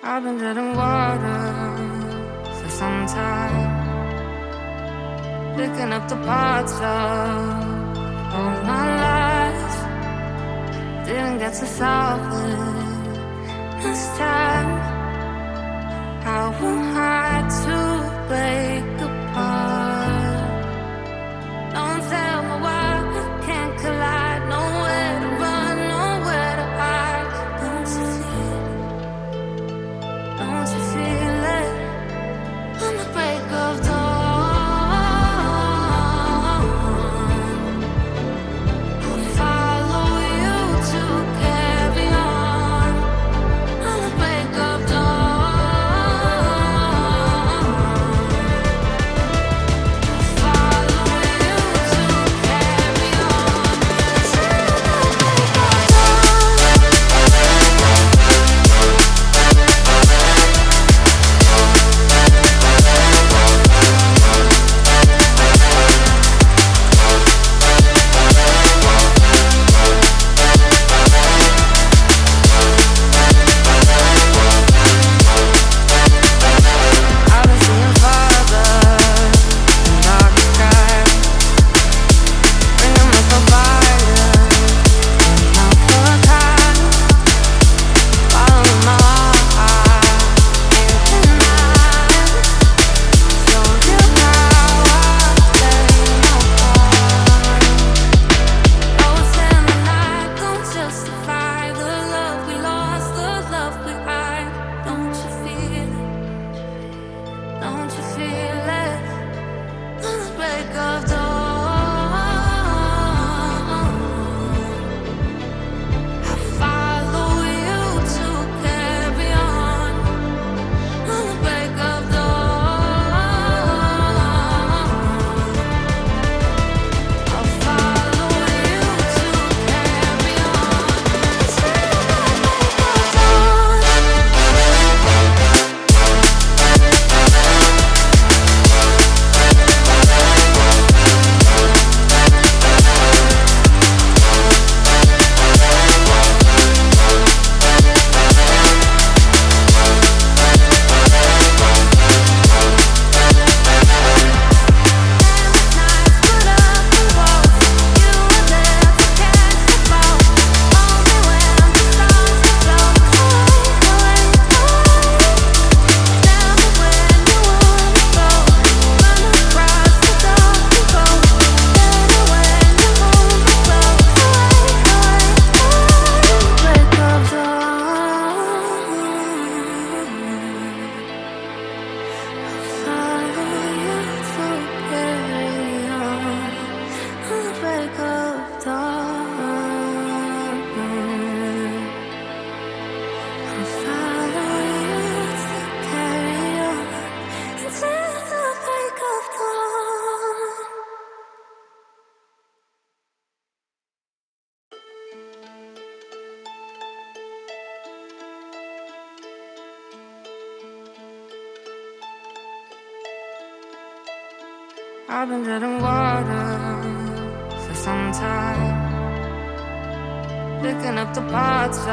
I've been treading water for some time, picking up the parts of all my life. Didn't get to solve it this time. How am I to break apart? Don't tell me why we can't collide. Nowhere to run, nowhere to hide. Don't you feel it? Don't you feel it? On the break of dawn, I'll follow you to carry on. On the break of dawn, I'll follow you to carry on. Till the break of I've been seeing farther in dark skies, bringing up the fire, not for time. Following my heart, can't deny. Show you how I play my part. Ghosts in the night don't justify the love we lost, the love we hide. Don't you feel it? Don't you feel it? On the break of dawn, I follow you to carry on. On the break of dawn, I'll follow you to carry on. Till the break of dawn. I've been treading water for some time, picking up the parts of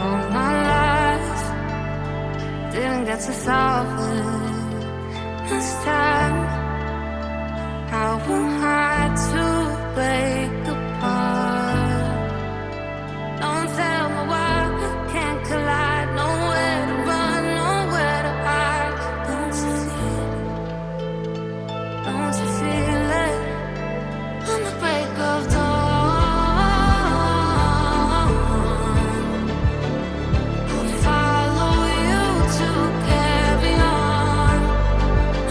all my life. Didn't get to solve it this time. How am I to break apart? Don't tell me why we can't collide. Nowhere to run, nowhere to hide. Don't you feel it? Don't you feel it? On the break of dawn, I'll follow you to carry on.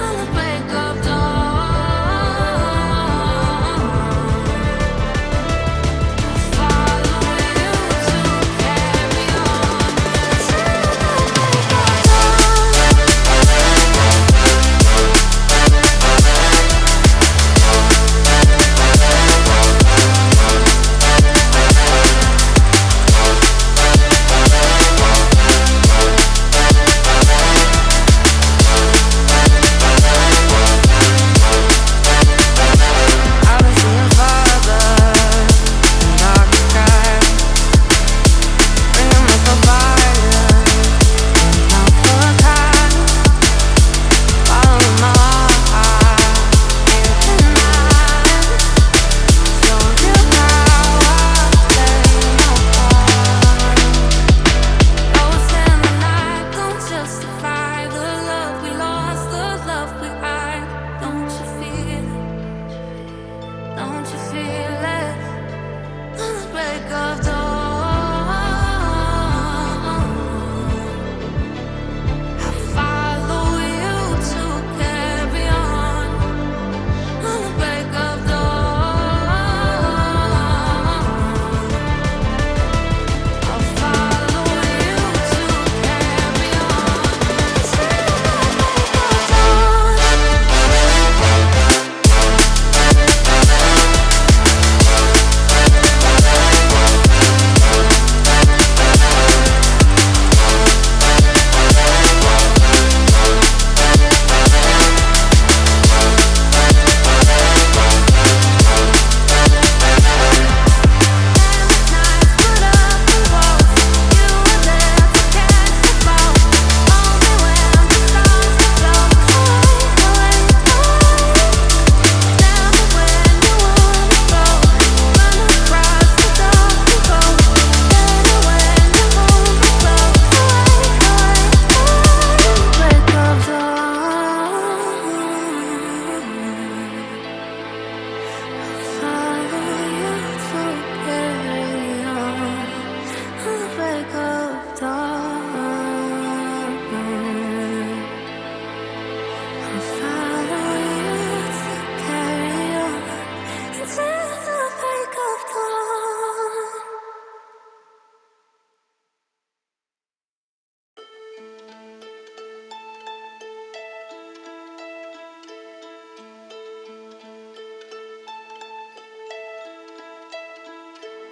On the break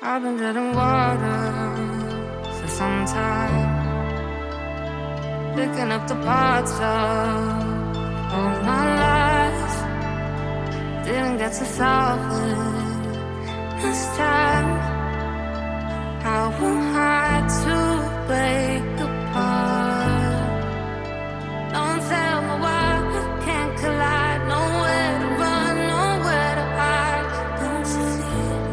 I've been dead in water for some time, picking up the parts of all my life. Didn't get to solve it this time. How am I to break apart? Don't tell me why we can't collide. Nowhere to run, nowhere to hide. Don't you feel it?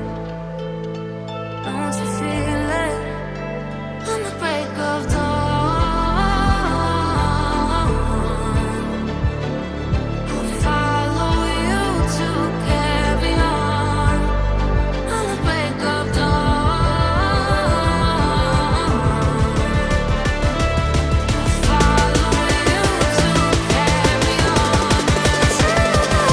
Don't you feel it? On the break of dawn, I'll follow you to carry on. On the break of dawn, I'll follow you to carry on. Till the break of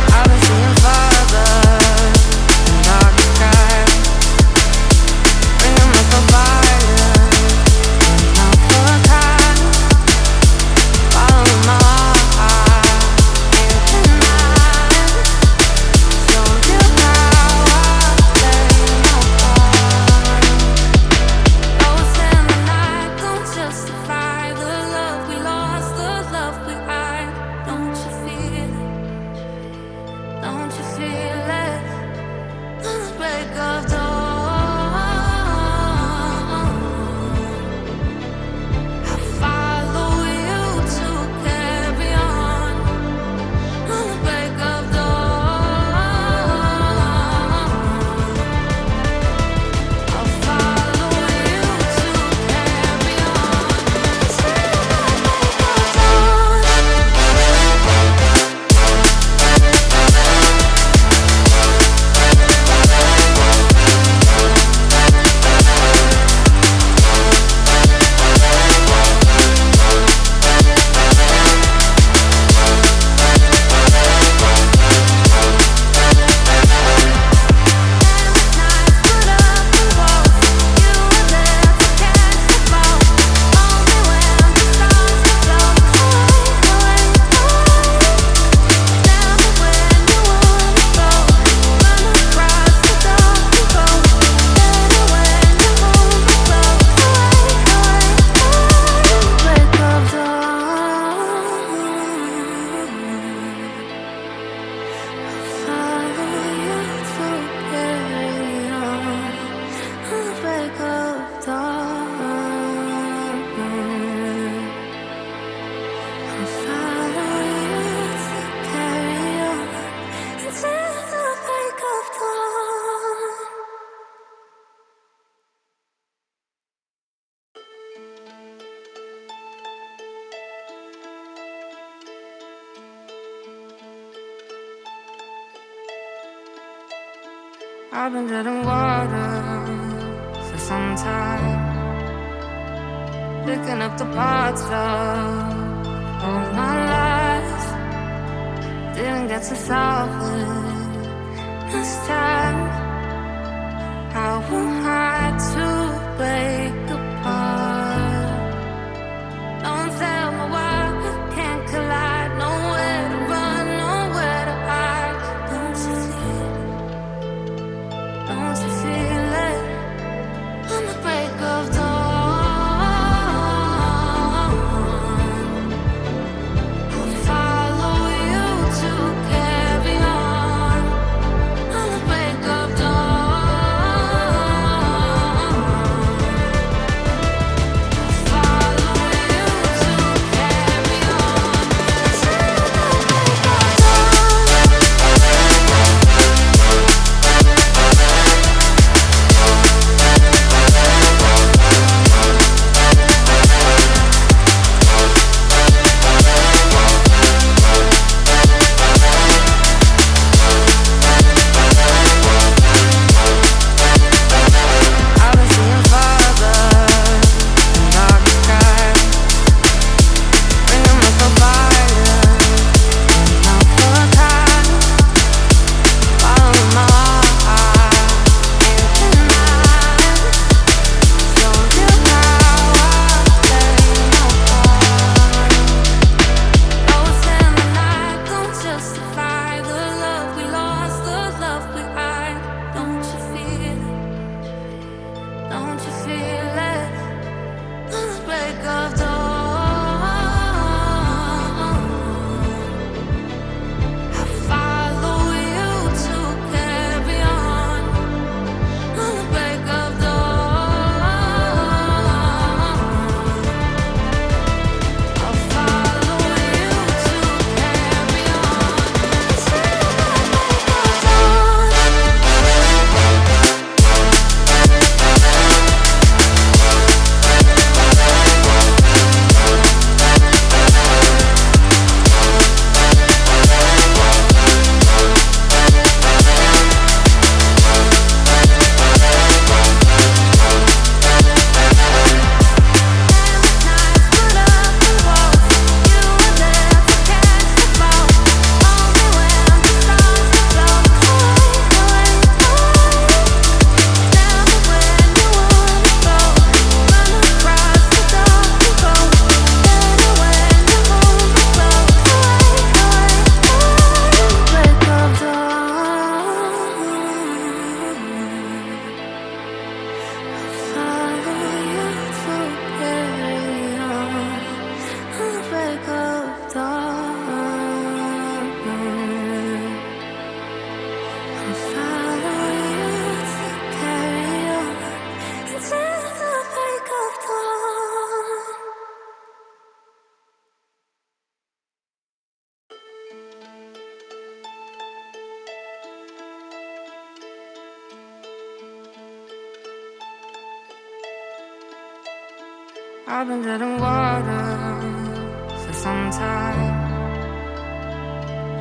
I've been seeing farther in dark skies, bringing up the fire, not for time. Following my heart, can't deny. Show you how I play my part. Ghosts in the night don't justify the love we lost, the love we hide. Don't you feel it? Don't you feel it? On the break of dawn, I follow you to carry on. On the break of dawn, I'll follow you to carry on. Till the break of dawn. I've been dead in water for some time, picking up the parts of all my life. Didn't get to solve it this time. How am I to break apart? Don't tell me why we can't collide. Nowhere to run, nowhere to hide. Don't you feel it? Don't you feel it? On the break of dawn, I'll follow you to carry on. On the break of dawn, I've been dead in water for some time,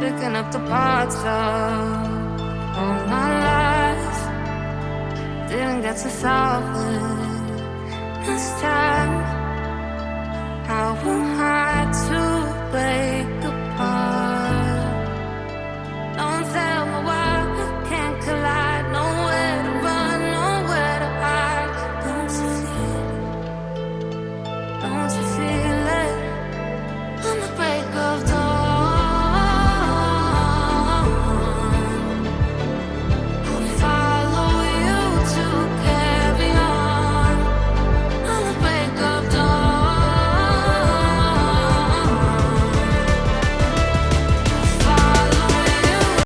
picking up the parts of all my lies. Didn't get to solve it.